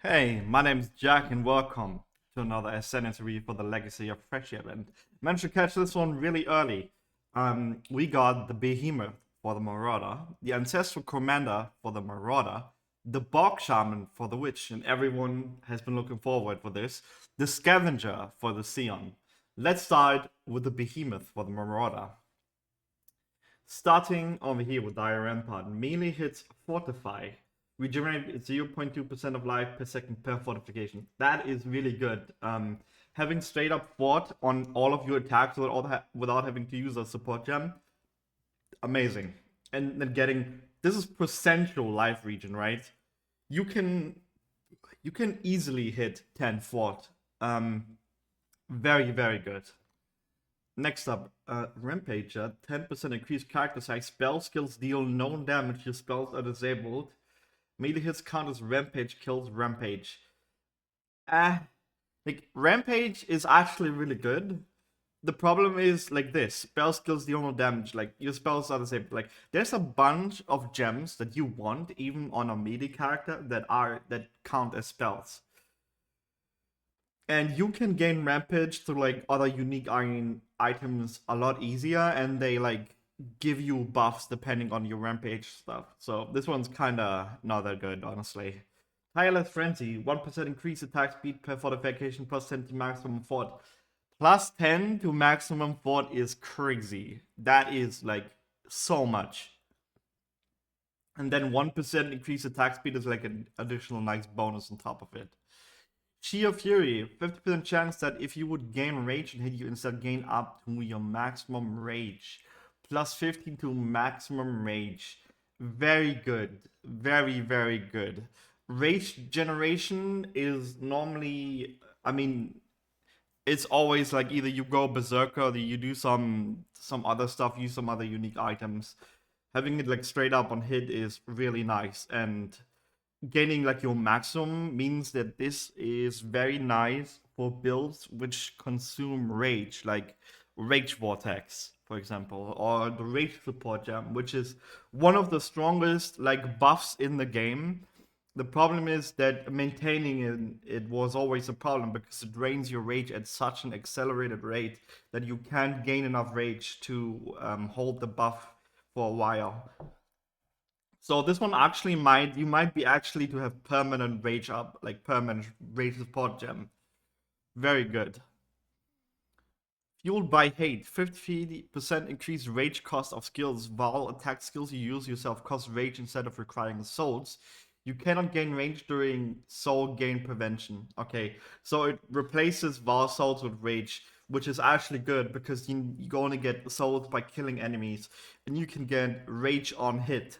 Hey, my name's Jack and welcome to another Ascendancy review for the Legacy of Phrecia event. Managed to catch this one really early. We got the Behemoth for the Marauder, the Ancestral Commander for the Marauder, the Bog Shaman for the Witch, and everyone has been looking forward for this, the Scavenger for the Scion. Let's start with the Behemoth for the Marauder. Starting over here with Dire Rampart, melee hits Fortify. Regenerate 0.2% of life per second per fortification. That is really good. Having straight up fort on all of your attacks without having to use a support gem, amazing. And then getting this is percentual life regen, right? You can easily hit 10 fort. Very very good. Next up, Rampager, 10% increased character size. Spell skills deal no damage. Your spells are disabled. Melee hits count as Rampage kills Rampage. Rampage is actually really good. The problem is like this: spell skills deal no damage. Like your spells are disabled. Like there's a bunch of gems that you want even on a melee character that count as spells. And you can gain Rampage through like other unique iron items a lot easier, and they like give you buffs depending on your Rampage stuff. So this one's kinda not that good, honestly. Tireless Frenzy, 1% increase attack speed per fortification, plus 10 to maximum fort. Plus 10 to maximum fort is crazy. That is like so much. And then 1% increase attack speed is like an additional nice bonus on top of it. Sheer Fury, 50% chance that if you would gain rage and hit, you instead gain up to your maximum rage. Plus 15 to maximum rage. Very good. Very, very good. Rage generation is normally, it's always like either you go berserker or you do some other stuff, use some other unique items. Having it like straight up on hit is really nice, and gaining like your maximum means that this is very nice for builds which consume rage, like Rage Vortex, for example, or the Rage Support Gem, which is one of the strongest like buffs in the game. The problem is that maintaining it was always a problem because it drains your rage at such an accelerated rate that you can't gain enough rage to hold the buff for a while. So this one actually you might be actually to have permanent rage up, like permanent rage support gem. Very good. Fueled by hate, 50% increased rage cost of skills. While attack skills you use yourself cost rage instead of requiring souls. You cannot gain range during soul gain prevention. Okay, so it replaces Val souls with rage, which is actually good because you only get souls by killing enemies, and you can get rage on hit,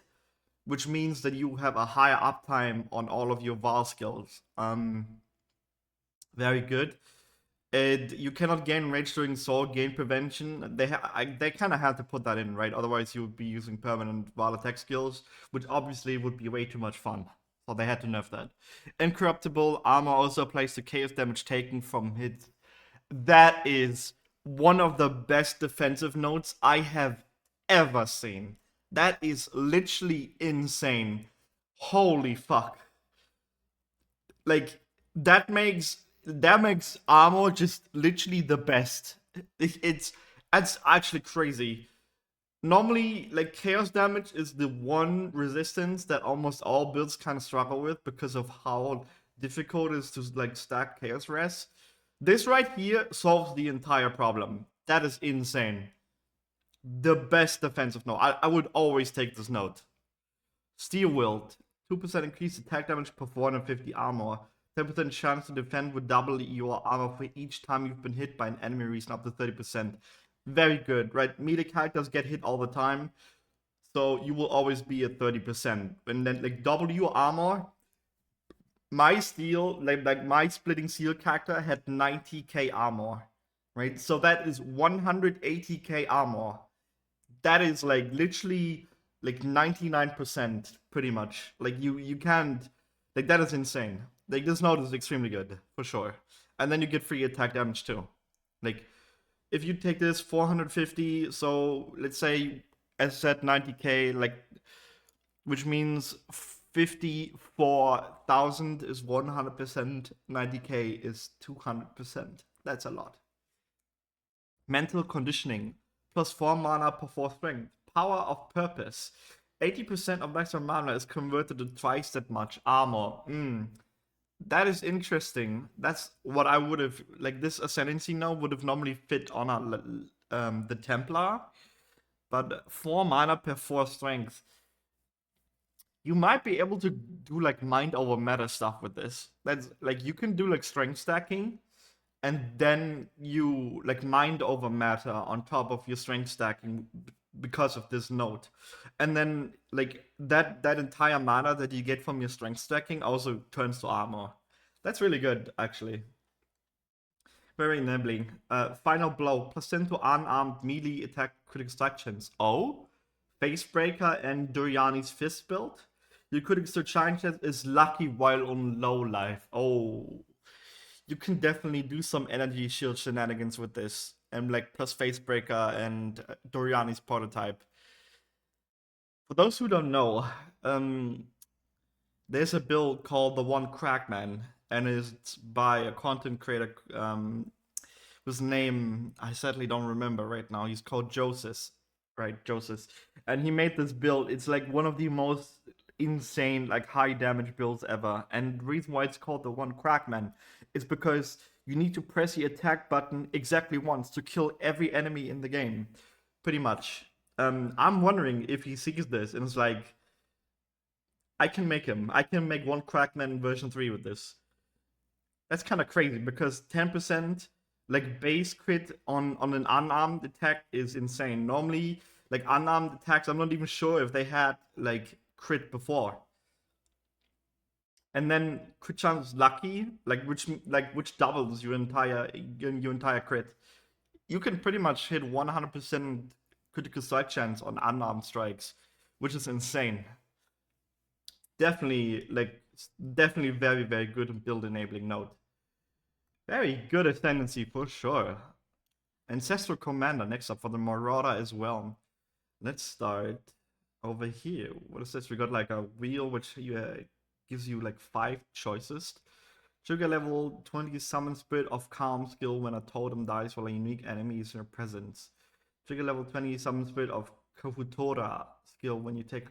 which means that you have a higher uptime on all of your VAR skills. Very good. And you cannot gain rage during soul gain prevention. They kind of had to put that in, right? Otherwise, you would be using permanent VAR attack skills, which obviously would be way too much fun. So they had to nerf that. Incorruptible armor also applies to chaos damage taken from hits. That is one of the best defensive notes I have ever seen. That is literally insane. Holy fuck. Like that makes armor just literally the best. That's actually crazy. Normally, like chaos damage is the one resistance that almost all builds kind of struggle with because of how difficult it is to like stack chaos res. This right here solves the entire problem. That is insane. The best defensive note. I would always take this note. Steel Wilt, 2% increased attack damage per 450 armor. 10% chance to defend with double your armor for each time you've been hit by an enemy, reason up to 30%. Very good, right? Melee characters get hit all the time, so you will always be at 30%. And then like double your armor. My steel, like my splitting steel character had 90k armor, right? So that is 180k armor. That is like literally like 99% pretty much. Like you can't, like that is insane. Like this node is extremely good for sure. And then you get free attack damage too. Like if you take this 450, so let's say as said 90k, like which means 54,000 is 100%, 90k is 200%. That's a lot. Mental conditioning, plus 4 mana per 4 strength. Power of purpose. 80% of maximum mana is converted to twice that much armor. That is interesting. That's what I would have, like, this Ascendancy now would have normally fit on the Templar. But 4 mana per 4 strength. You might be able to do like mind over matter stuff with this. That's like you can do like strength stacking, and then you like mind over matter on top of your strength stacking because of this node. And then like that entire mana that you get from your strength stacking also turns to armor. That's really good, actually. Very enabling. Final blow, plus 10 to unarmed melee attack critical strike chance. Oh, Facebreaker and Doriani's Fist build. Your critical strike chance is lucky while on low life. Oh, you can definitely do some energy shield shenanigans with this. And like plus Facebreaker and Doriani's prototype. For those who don't know, there's a build called the One Crackman, and it's by a content creator whose name I sadly don't remember right now. He's called Joseph, right? Joseph, and he made this build. It's like one of the most insane, like high damage builds ever. And the reason why it's called the One Crackman is because you need to press the attack button exactly once to kill every enemy in the game, pretty much. I'm wondering if he sees this and is like, I can make him. I can make One Crackman version 3 with this. That's kind of crazy because 10% like base crit on an unarmed attack is insane. Normally, like unarmed attacks, I'm not even sure if they had like crit before. And then crit chance lucky, which doubles your entire crit. You can pretty much hit 100% critical strike chance on unarmed strikes, which is insane. Definitely very, very good build enabling node. Very good ascendancy for sure. Ancestral Commander next up for the Marauder as well. Let's start over here. What is this? We got like a wheel which gives you like 5 choices. Trigger level 20 summon Spirit of Calm skill when a totem dies while a unique enemy is in your presence. Trigger level 20 summon Spirit of Kafutora skill when you take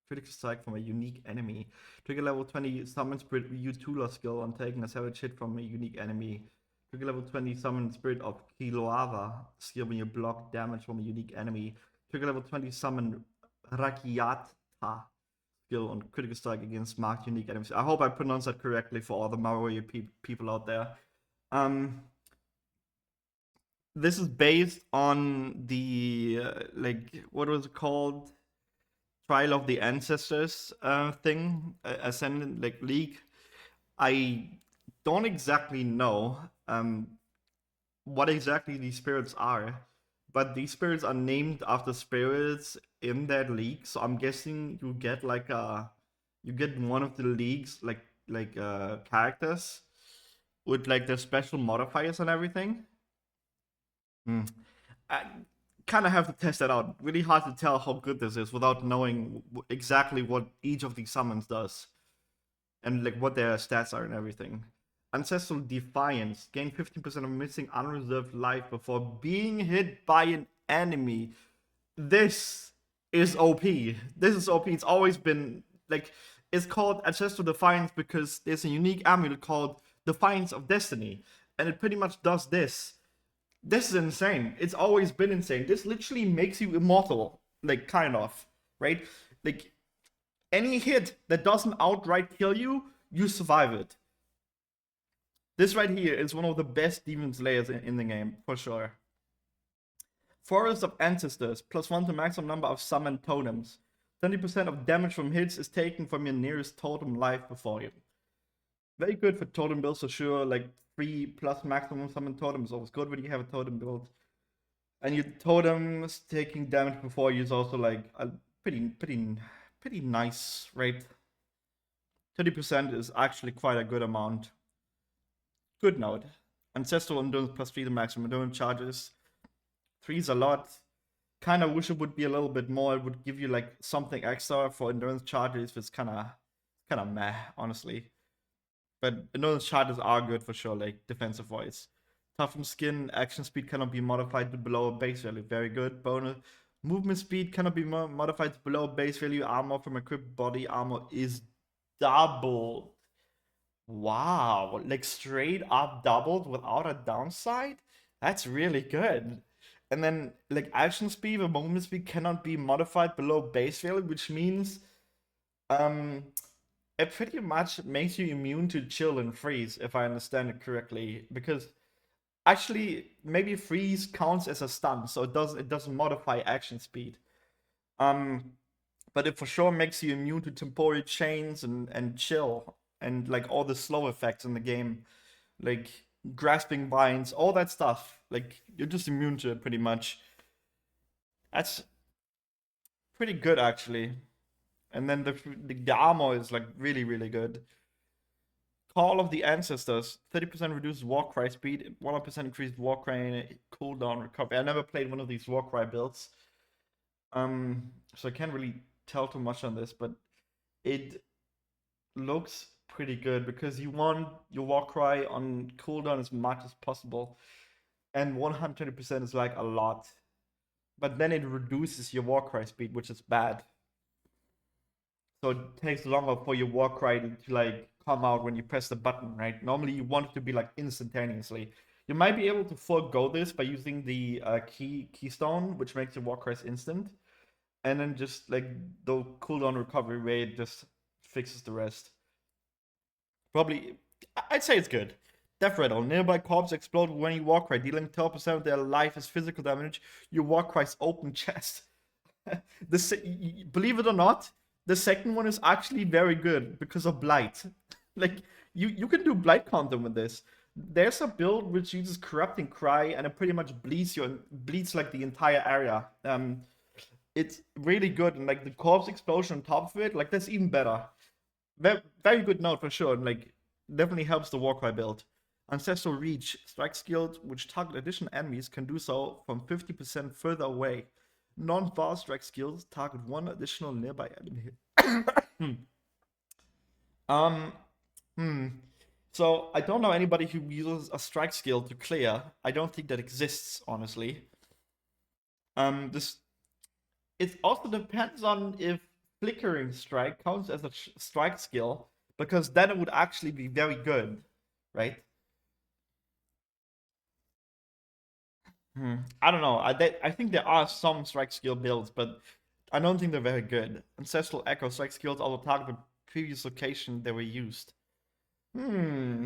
critical strike from a unique enemy. Trigger level 20 summon Spirit Utula skill on taking a savage hit from a unique enemy. Trigger level 20 summon Spirit of Kiloava skill when you block damage from a unique enemy. Trigger level 20 summon Rakiata skill on critical strike against marked unique enemies. I hope I pronounced that correctly for all the Marauder people out there. This is based on the what was it called? Trial of the Ancestors thing, Ascendant League. I don't exactly know what exactly these spirits are, but these spirits are named after spirits in that league. So I'm guessing you get you get one of the league's characters with like their special modifiers and everything. I kind of have to test that out. Really hard to tell how good this is without knowing exactly what each of these summons does and like what their stats are and everything. Ancestral Defiance. Gain 15% of missing unreserved life before being hit by an enemy. This is OP. This is OP. It's always been like, it's called Ancestral Defiance because there's a unique amulet called Defiance of Destiny, and it pretty much does this. This is insane. It's always been insane. This literally makes you immortal, like kind of, right? Like any hit that doesn't outright kill you, you survive it. This right here is one of the best demon slayers in the game, for sure. Forest of Ancestors, +1 to maximum number of summoned totems. 20% of damage from hits is taken from your nearest totem life before you. Very good for totem builds for sure, like 3+ maximum summon totems. Always good when you have a totem build. And your totems taking damage before you is also like a pretty nice rate. 30% is actually quite a good amount. Good node. Ancestral endurance +3 to maximum endurance charges. 3 is a lot. Kind of wish it would be a little bit more. It would give you like something extra for endurance charges. It's kind of meh, honestly. But endurance charges are good for sure, like defensive wise. Toughen skin, action speed cannot be modified to below a base value. Very good. Bonus. Movement speed cannot be modified to below base value. Armor from equipped body armor is doubled. Wow, like straight up doubled without a downside? That's really good. And then like action speed or movement speed cannot be modified below base value, which means um it pretty much makes you immune to chill and freeze, if I understand it correctly. Because actually maybe freeze counts as a stun, so it doesn't modify action speed. Um but it for sure makes you immune to temporary chains and chill and like all the slow effects in the game, like grasping vines, all that stuff. Like you're just immune to it pretty much. That's pretty good actually. And then the armor is like really good. Call of the Ancestors, 30% reduced Warcry speed, 100% increased Warcry cooldown recovery. I never played one of these Warcry builds, so I can't really tell too much on this, but it looks pretty good because you want your Warcry on cooldown as much as possible, and 120% is like a lot. But then it reduces your Warcry speed, which is bad. So it takes longer for your Warcry to like come out when you press the button, right? Normally you want it to be like instantaneously. You might be able to forego this by using the keystone, which makes your Warcries instant, and then just like the cooldown recovery rate just fixes the rest. Probably, I'd say it's good. Death Rattle. Nearby corpse explode when you Warcry, dealing 12% of their life as physical damage. Your Warcry's open chest. Believe it or not, the second one is actually very good because of blight. Like you can do blight counter with this. There's a build which uses corrupting cry and it pretty much bleeds like the entire area. It's really good, and like the corpse explosion on top of it, like that's even better. Very good note for sure, and like definitely helps the Warcry build. Ancestral Reach, strike skills which target additional enemies can do so from 50% further away. Non-fast strike skills target one additional nearby enemy. um, hmm. So I don't know anybody who uses a strike skill to clear. I don't think that exists, honestly. This it also depends on if flickering strike counts as a strike skill, because then it would actually be very good, right? I don't know. I think there are some strike skill builds, but I don't think they're very good. Ancestral Echo strike skills also target the previous location they were used. Hmm.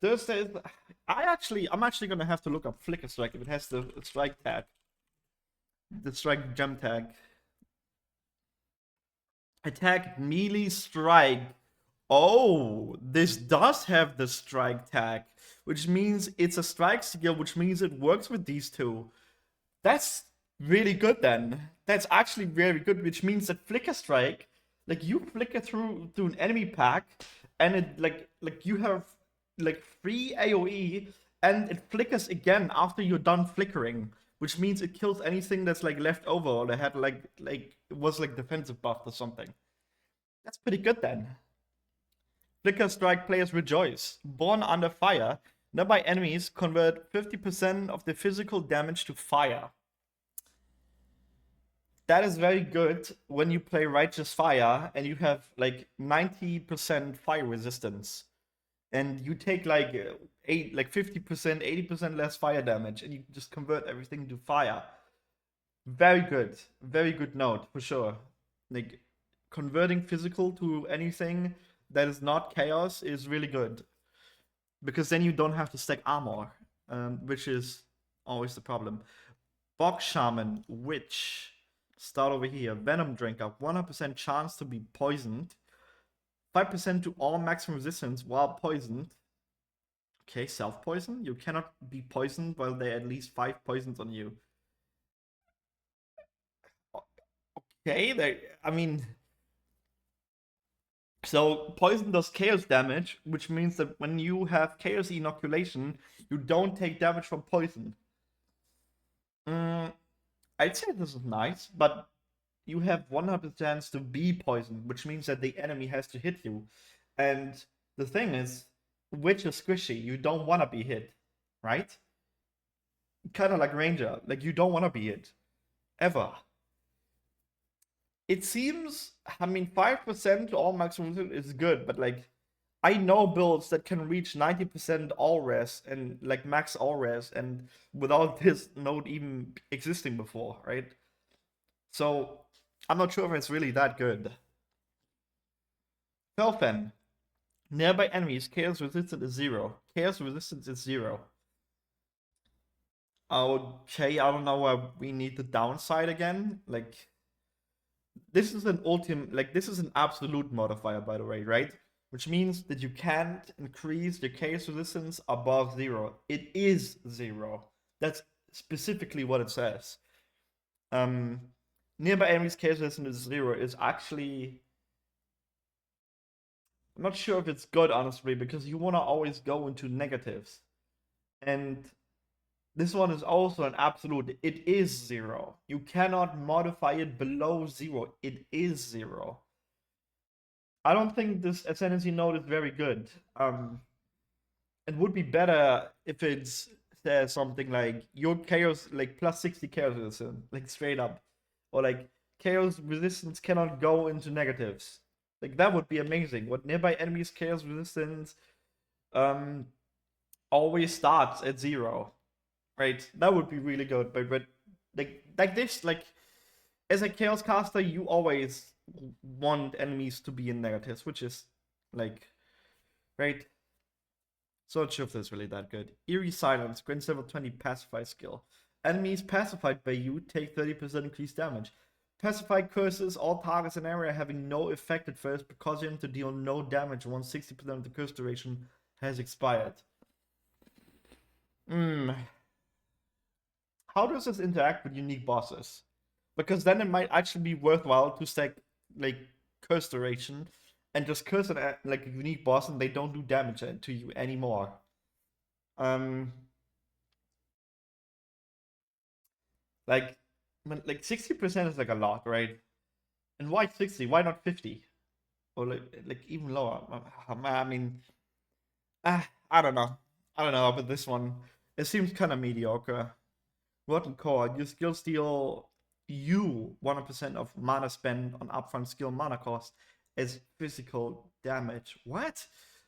I'm actually gonna have to look up Flicker Strike if it has the strike tag, the strike gem tag. Attack melee strike. Oh, this does have the strike tag, which means it's a strike skill, which means it works with these two. That's really good then. That's actually very good, which means that Flicker Strike, like you flicker through an enemy pack, and it like you have like free AoE, and it flickers again after you're done flickering, which means it kills anything that's like left over or they had like it was like defensive buffed or something. That's pretty good then. Flicker Strike players rejoice. Born under fire, nearby enemies convert 50% of their physical damage to fire. That is very good when you play Righteous Fire and you have like 90% fire resistance. And you take like 50%, 80% less fire damage, and you just convert everything to fire. Very good. Very good note, for sure. Like converting physical to anything that is not chaos is really good. Because then you don't have to stack armor, which is always the problem. Bog Shaman, Witch. Start over here. Venom Drinker, 100% chance to be poisoned. 5% to all maximum resistance while poisoned. Okay, self-poison. You cannot be poisoned while there are at least 5 poisons on you. Okay, I mean... So, poison does chaos damage, which means that when you have chaos inoculation, you don't take damage from poison. I I'd say this is nice, but you have 100% chance to be poisoned, which means that the enemy has to hit you. And the thing is, which is squishy, you don't want to be hit, right? Kind of like Ranger, like you don't want to be hit ever. It seems, I mean, 5% to all maximum is good, but like I know builds that can reach 90% all res and like max all res and without this node even existing before, right? So I'm not sure if it's really that good. Felfen. Nearby enemies, chaos resistance is 0. Chaos resistance is 0. Okay, I don't know why we need the downside again. Like, this is an ultimate, like, this is an absolute modifier, by the way, right? Which means that you can't increase the chaos resistance above 0. It is 0. That's specifically what it says. Nearby enemies, chaos resistance is 0 is actually. I'm not sure if it's good, honestly, because you want to always go into negatives. And this one is also an absolute. It is 0. You cannot modify it below 0. It is 0. I don't think this ascendancy node is very good. It would be better if it says something like your chaos, like plus 60 chaos resistance, like straight up, or like chaos resistance cannot go into negatives. Like that would be amazing. What nearby enemies chaos resistance always starts at 0, right? That would be really good. But like this, like as a chaos caster, you always want enemies to be in negatives, which is like right. So not sure if that's really that good. Eerie Silence, grants level 20 pacify skill. Enemies pacified by you take 30% increased damage. Pacify curses all targets in area having no effect at first, but cause them to deal no damage once 60% of the curse duration has expired. How does this interact with unique bosses? Because then it might actually be worthwhile to stack like curse duration and just curse an like a unique boss and they don't do damage to you anymore. Like, like 60% is like a lot, right? And why 60? Why not 50? Or like even lower? I mean, I don't know. I don't know about this one. It seems kind of mediocre. Rotten Core, your skill steal you 100% of mana spent on upfront skill mana cost as physical damage. What?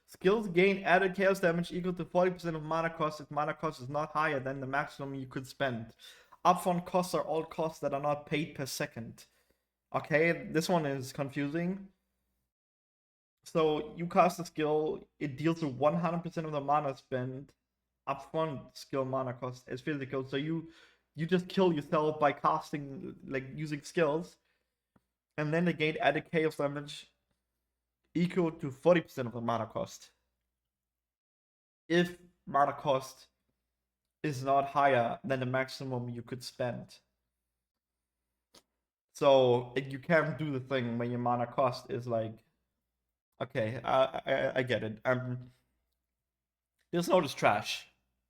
Skills gain added chaos damage equal to 40% of mana cost if mana cost is not higher than the maximum you could spend. Upfront costs are all costs that are not paid per second. Okay, this one is confusing. So you cast a skill, it deals with 100% of the mana spent upfront skill mana cost as physical. So you just kill yourself by casting, like using skills, and then they gain added chaos damage equal to 40% of the mana cost. If mana cost is not higher than the maximum you could spend. So you can't do the thing when your mana cost is like, okay, I get it. This node is trash.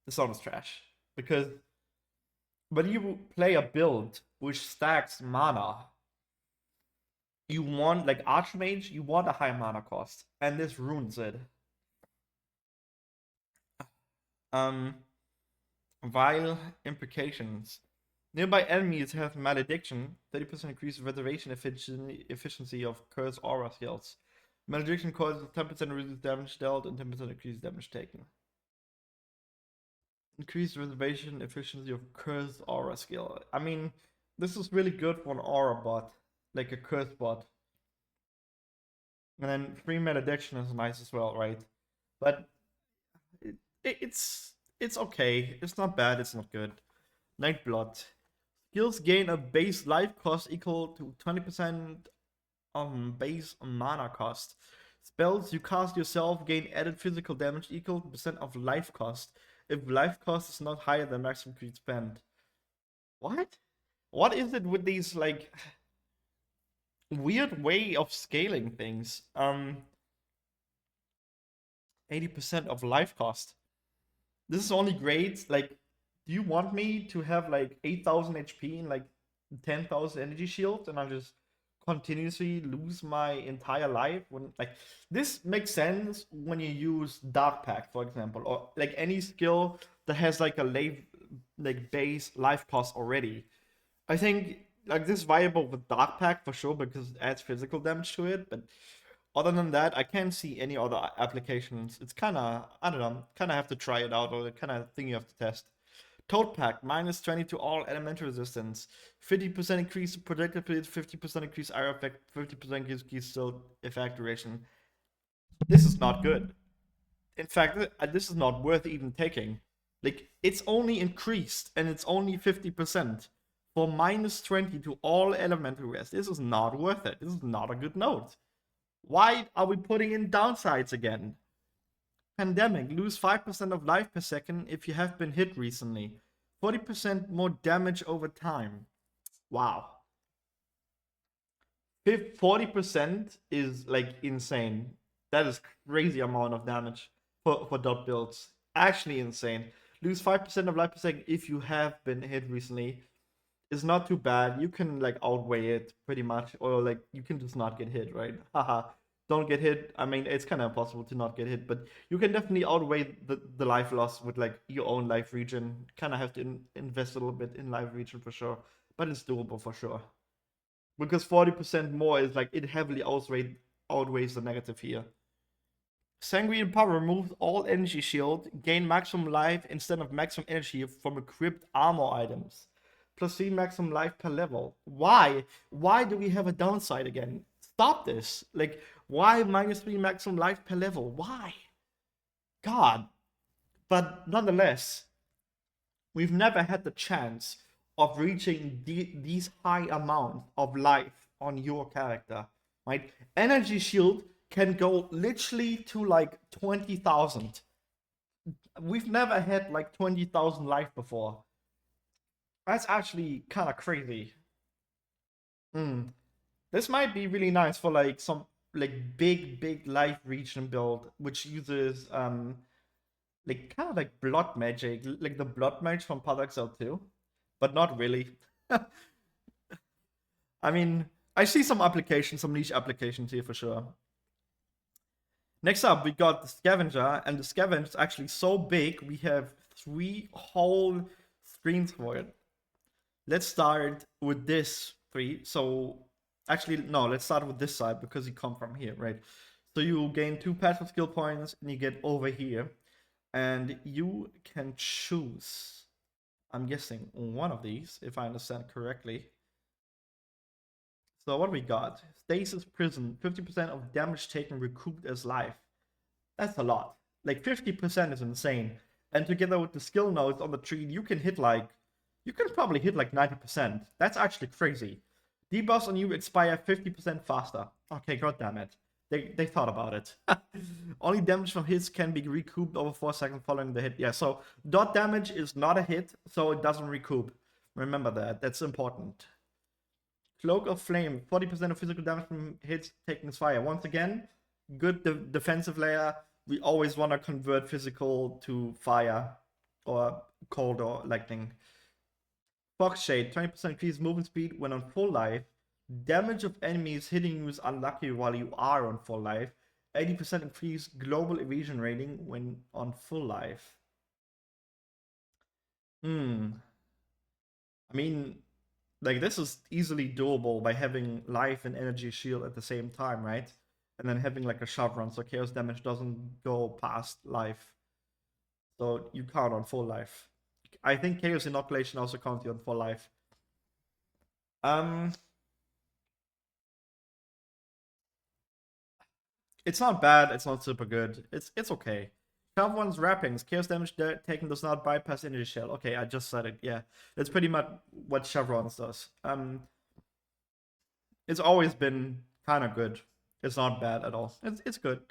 This node is trash because when you play a build which stacks mana, you want like Archmage, you want a high mana cost, and this ruins it. Vile implications. Nearby enemies have malediction, 30% increased reservation efficiency of curse aura skills. Malediction causes 10% reduced damage dealt and 10% increased damage taken. Increased reservation efficiency of curse aura skill. I mean, this is really good for an aura bot, like a curse bot. And then free malediction is nice as well, right? But it's okay. It's not bad. It's not good. Nightblood. Skills gain a base life cost equal to 20% base mana cost. Spells you cast yourself gain added physical damage equal to percent of life cost. If life cost is not higher than maximum you spend. What? What is it with these like weird way of scaling things? 80% of life cost. This is only great. Like, do you want me to have like 8,000 HP in like 10,000 energy shield and I just continuously lose my entire life. When like this makes sense when you use Dark Pact, for example, or like any skill that has like a like base life cost already. I think like this is viable with Dark Pact for sure because it adds physical damage to it, but other than that, I can't see any other applications. It's kind of, I don't know, kind of have to try it out, or the kind of thing you have to test. Toad Pack, -20 to all elemental resistance, 50% increase projectile speed, 50% increase area effect, 50% increase still effect duration. This is not good. In fact, this is not worth even taking. Like, it's only increased, and it's only 50% for -20 to all elemental rest. This is not worth it. This is not a good note. Why are we putting in downsides again? Pandemic, lose 5% of life per second if you have been hit recently. 40% more damage over time. Wow. 40% is like insane. That is crazy amount of damage for dot builds. Actually insane. Lose 5% of life per second if you have been hit recently. Is not too bad. You can like outweigh it pretty much, or like you can just not get hit, right? Haha. Don't get hit. I mean, it's kind of impossible to not get hit, but you can definitely outweigh the life loss with like your own life regen. Kind of have to invest a little bit in life regen for sure, but it's doable for sure. Because 40% more is like it heavily outweighs the negative here. Sanguine Power removes all energy shield, gain maximum life instead of maximum energy from equipped armor items. Plus 3 maximum life per level. Why? Why do we have a downside again? Stop this. Like, why -3 maximum life per level? Why? God. But nonetheless, we've never had the chance of reaching these high amounts of life on your character, right? Energy shield can go literally to like 20,000. We've never had like 20,000 life before. That's actually kind of crazy. Mm. This might be really nice for like some like big life region build, which uses like kind of like blood magic, like the blood mage from Paradoxel 2, but not really. I mean, I see some applications, some niche applications here for sure. Next up, we got the Scavenger, and the Scavenger is actually so big, we have 3 whole screens for it. Let's start with this 3. So, actually, no, let's start with this side because you come from here, right? So you gain 2 passive skill points, and you get over here, and you can choose, I'm guessing, one of these, if I understand correctly. So what we got? Stasis Prison, 50% of damage taken recouped as life. That's a lot. Like 50% is insane. And together with the skill nodes on the tree, you can probably hit like 90%. That's actually crazy. Debuffs on you expire 50% faster. Okay, god damn it. They thought about it. Only damage from hits can be recouped over 4 seconds following the hit. Yeah, so dot damage is not a hit, so it doesn't recoup. Remember that. That's important. Cloak of Flame, 40% of physical damage from hits taking fire. Once again, good defensive layer. We always want to convert physical to fire or cold or lightning. Fox Shade, 20% increased movement speed when on full life. Damage of enemies hitting you is unlucky while you are on full life. 80% increased global evasion rating when on full life. I mean, like this is easily doable by having life and energy shield at the same time, right? And then having like a chevron so chaos damage doesn't go past life. So you count on full life. I think chaos inoculation also counts you on full life. It's not bad, it's not super good. It's okay. One's wrappings. Chaos damage taken does not bypass energy shell. Okay, I just said it. Yeah, that's pretty much what chevrons does. It's always been kind of good. It's not bad at all. It's good.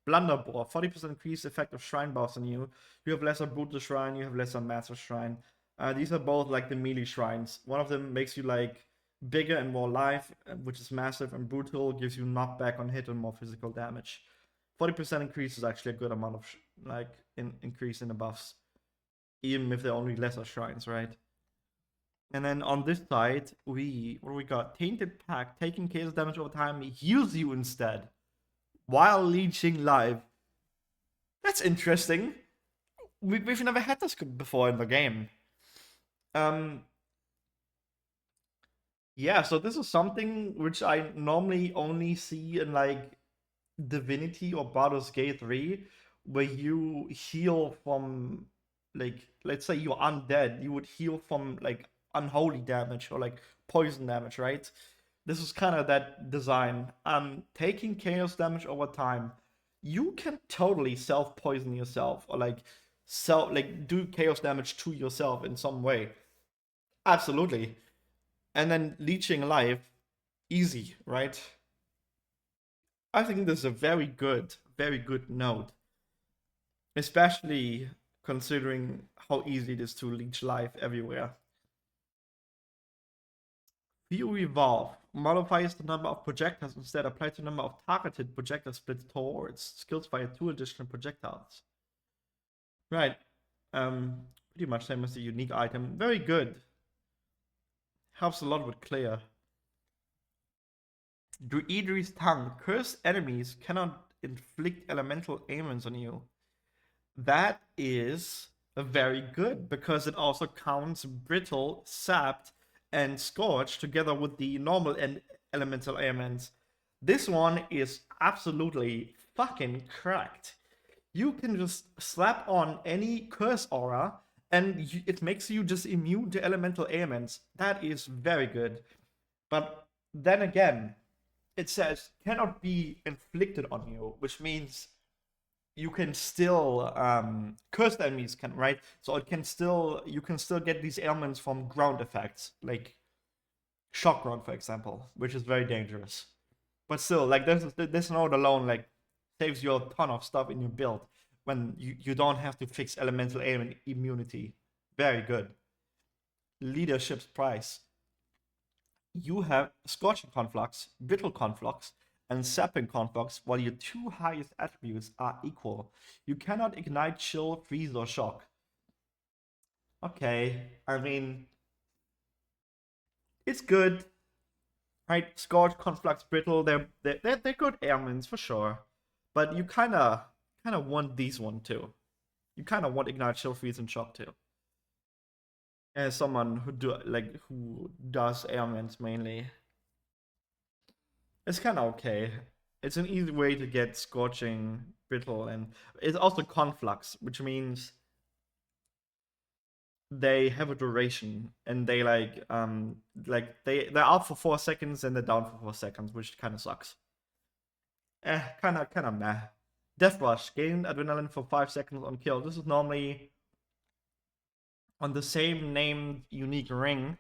Blunderbore, 40% increased effect of shrine buffs on you. You have lesser brutal shrine, you have lesser massive shrine. These are both like the melee shrines. One of them makes you like bigger and more life, which is massive, and brutal gives you knockback on hit and more physical damage. 40% increase is actually a good amount of like increase in the buffs, even if they're only lesser shrines, right? And then on this side, what do we got? Tainted Pact. Taking chaos damage over time heals you instead while leeching life. That's interesting. We've never had this before in the game. Um, yeah, so this is something which I normally only see in like Divinity or Baldur's Gate 3, where you heal from, like, let's say you're undead, you would heal from like unholy damage or like poison damage, right? This is kind of that design. Taking chaos damage over time, you can totally self poison yourself or like do chaos damage to yourself in some way. Absolutely. And then leeching life, easy, right? I think this is a very good note, especially considering how easy it is to leech life everywhere. View Evolve modifies the number of projectiles instead applied to the number of targeted projectile splits towards skills via 2 additional projectiles. Right. Pretty much same as the unique item. Very good. Helps a lot with clear. Druidry's Tongue. Cursed enemies cannot inflict elemental ailments on you. That is very good because it also counts brittle, sapped, and scorch together with the normal and elemental ailments. This one is absolutely fucking cracked. You can just slap on any curse aura and it makes you just immune to elemental ailments. That is very good. But then again, it says cannot be inflicted on you, which means you can still cursed enemies can, right? So it can still you can still get these ailments from ground effects, like shock ground, for example, which is very dangerous. But still, like this node alone like saves you a ton of stuff in your build when you don't have to fix elemental ailment immunity. Very good. Leadership's price. You have Scorching Conflux, Brittle Conflux, and Sapping Conflux, while your 2 highest attributes are equal. You cannot ignite, chill, freeze, or shock. Okay, I mean, it's good, right? Scorch, Conflux, Brittle, they're good ailments for sure, but you kind of want these one too. You kind of want ignite, chill, freeze, and shock too. As someone who does ailments mainly, it's kind of okay. It's an easy way to get Scorching, Brittle, and it's also Conflux, which means they have a duration and they they're out for 4 seconds and they're down for 4 seconds, which kind of sucks. Kind of meh. Death Rush, gain adrenaline for 5 seconds on kill. This is normally on the same named unique ring,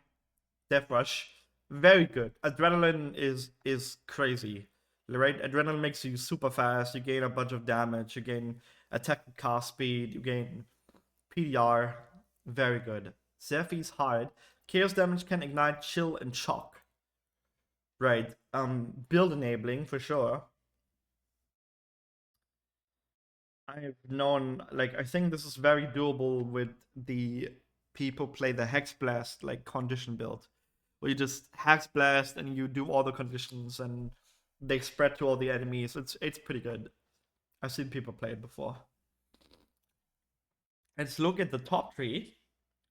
Death Rush. Very good. Adrenaline is crazy, right? Adrenaline makes you super fast. You gain a bunch of damage. You gain attack and cast speed. You gain PDR. Very good. Zephy's hard. Chaos damage can ignite, chill, and shock. Right. Build enabling for sure. I've known, like, I think this is very doable with the people play the Hex Blast like condition build, where you just Hex Blast and you do all the conditions and they spread to all the enemies. It's pretty good. I've seen people play it before. Let's look at the top three.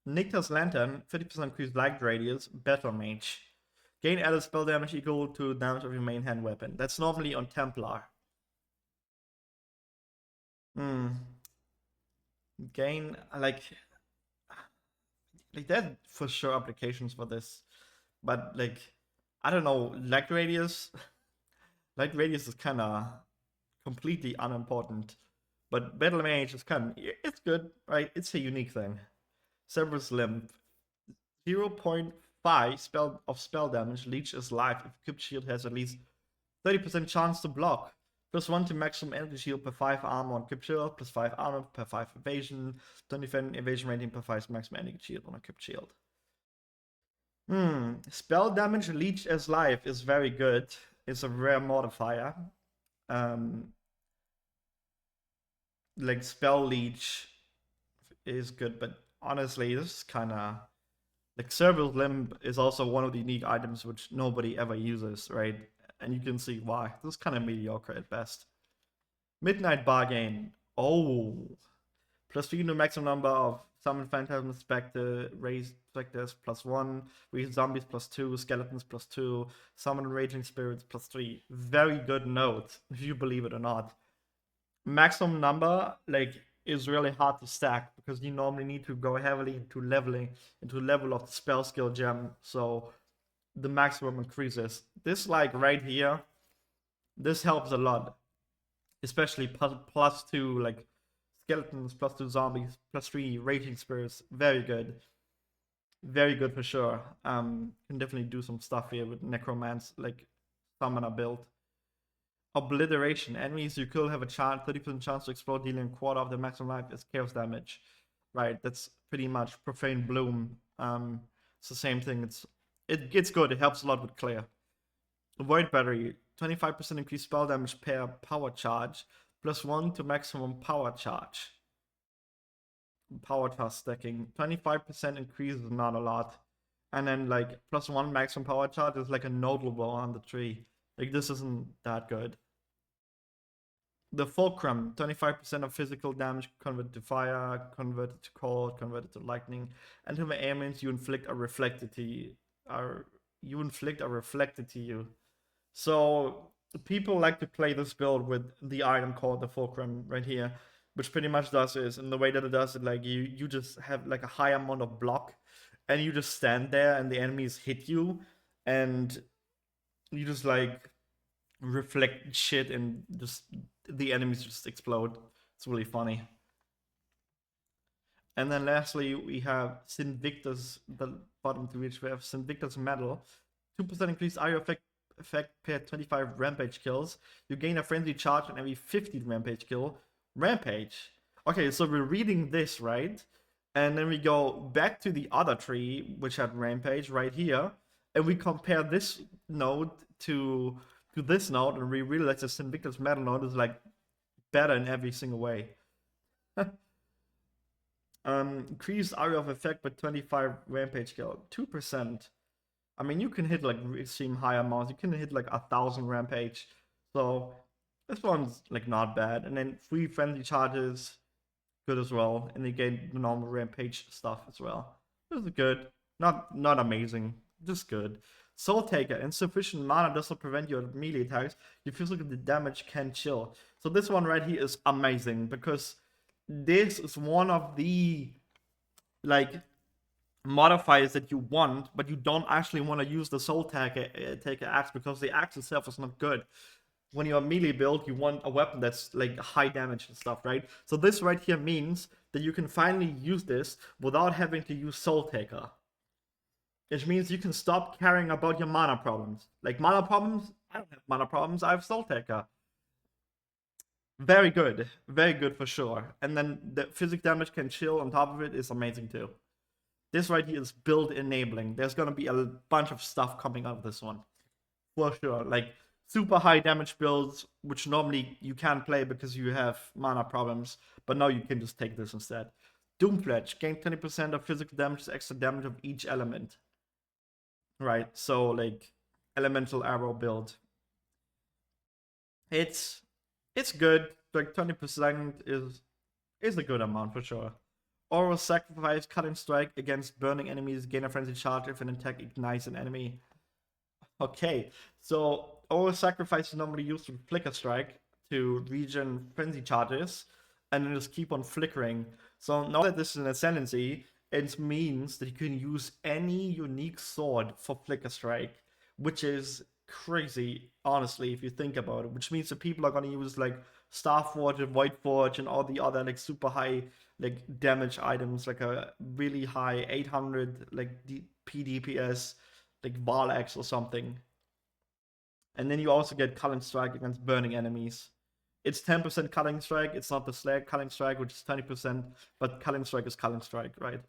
Nycta's Lantern, 50% increased light radius, Battle Mage. Gain added spell damage equal to damage of your main hand weapon. That's normally on Templar. Hmm. Gain there's for sure applications for this, but like I don't know, light radius. Light radius is kind of completely unimportant, but battle mage is it's good, right? It's a unique thing. Severus Limb, 0.5 spell damage. Leech is live if equipped shield has at least 30% chance to block. +1 to maximum energy shield per 5 armor on equipped shield, +5 armor per 5 evasion, 20 evasion rating per 5 maximum energy shield on equipped shield. Spell damage leech as life is very good. It's a rare modifier. Like spell leech is good, but honestly, this is kind of Like Serval's Limb is also one of the unique items which nobody ever uses, right? And you can see why. This is kind of mediocre at best. Midnight Bargain. Oh, plus 3 to maximum number of summon phantasm spectre, raise specters +1, raise zombies +2, skeletons +2, summon raging spirits +3. Very good note, if you believe it or not. Maximum number, like, is really hard to stack because you normally need to go heavily into level of the spell skill gem, so the maximum increases. This, like, right here, this helps a lot, especially +2, like, skeletons, +2 zombies, +3 raging spirits. Very good. Very good for sure. Can definitely do some stuff here with necromance, like summoner build. Obliteration. Enemies you kill have a 30% chance to explode, dealing a quarter of the maximum life as chaos damage. Right, that's pretty much Profane Bloom. It's the same thing. It's good. It helps a lot with clear. Void Battery. 25% increased spell damage per power charge, +1 to maximum power charge. Power charge stacking. 25% increase is not a lot. And then like +1 maximum power charge is like a notable on the tree. Like this isn't that good. The Fulcrum, 25% of physical damage converted to fire, converted to cold, converted to lightning, and to the ailments you inflict are reflected to you. So people like to play this build with the item called the Fulcrum right here, which pretty much does is, and the way that it does it, like you just have like a high amount of block, and you just stand there, and the enemies hit you, and you just like reflect shit, and just the enemies just explode. It's really funny. And then lastly, we have Sinvictus, the bottom to which we have Sinvictus Medal. 2% increased area effect per 25 rampage kills. You gain a frenzy charge on every 50 rampage kill. Rampage. Okay, so we're reading this, right? And then we go back to the other tree, which had rampage right here. And we compare this node to this node, and we realize the Sinvictus Medal node is like better in every single way. Increased area of effect by 25 rampage kill. 2%. I mean, you can hit like extreme high amounts. You can hit like 1,000 rampage. So this one's like not bad. And then 3 frenzy charges, good as well. And you get the normal rampage stuff as well. This is good. Not amazing, just good. Soul Taker, insufficient mana doesn't prevent your melee attacks. Your physical damage can chill. So this one right here is amazing because this is one of the like modifiers that you want, but you don't actually want to use the Soul Taker axe because the axe itself is not good. When you're a melee build, you want a weapon that's like high damage and stuff, right? So this right here means that you can finally use this without having to use Soul Taker. Which means you can stop caring about your mana problems. Like mana problems, I don't have mana problems, I have Soul Taker. Very good for sure. And then the physic damage can chill on top of it is amazing too. This right here is build enabling. There's gonna be a bunch of stuff coming out of this one. For sure. Like super high damage builds, which normally you can't play because you have mana problems, but now you can just take this instead. Doomfledge, gain 20% of physical damage, extra damage of each element. Right, so like elemental arrow build. It's good. Like 20% is a good amount for sure. Oral Sacrifice, Cutting Strike against burning enemies, gain a frenzy charge if an attack ignites an enemy. Okay, so Oral Sacrifice is normally used with Flicker Strike to regen frenzy charges, and then just keep on flickering. So now that this is an Ascendancy, it means that you can use any unique sword for Flicker Strike, which is crazy, honestly, if you think about it. Which means that people are gonna use like Starforge and Voidforge and all the other like super high like damage items, like a really high 800 like PDPS, like Valax or something. And then you also get Culling Strike against burning enemies. It's 10% Culling Strike. It's not the Slayer Culling Strike, which is 20%, but Culling Strike is Culling Strike, right?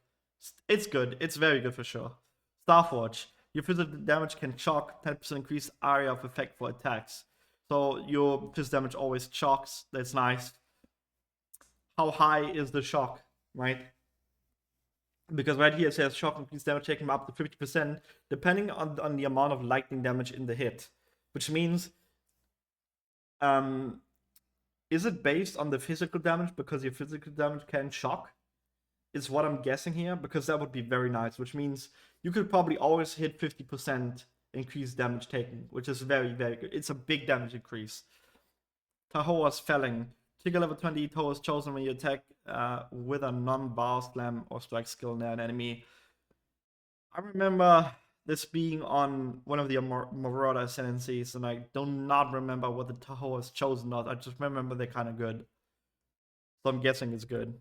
It's good. It's very good for sure. Starforge. Your physical damage can choke, 10% increased area of effect for attacks. So your physical damage always chokes. That's nice. How high is the shock, right? because right here it says shock increase damage taken up to 50%, depending on the amount of lightning damage in the hit, which means, is it based on the physical damage because your physical damage can shock? Is what I'm guessing here, because that would be very nice, which means you could probably always hit 50% increased damage taken, which is very, very good. It's a big damage increase. Tahoa's Felling. Trigger level 20, Tahoa is chosen when you attack with a non-bar slam or strike skill near an enemy. I remember this being on one of the Marauder Ascendancies, and I do not remember what the Tahoa is chosen of. I just remember they're kind of good. So I'm guessing it's good.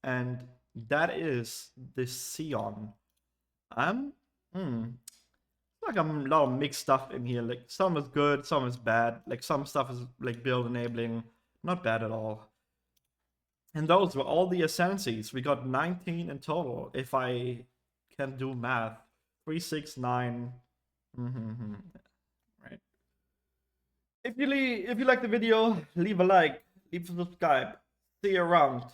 And that is the Scion. Like a lot of mixed stuff in here. Like some is good, some is bad. Like some stuff is like build enabling, not bad at all. And those were all the ascendancies. We got 19 in total, if I can do math. 3, 6, 9. Right. If you like the video, leave a like, leave a subscribe. See you around.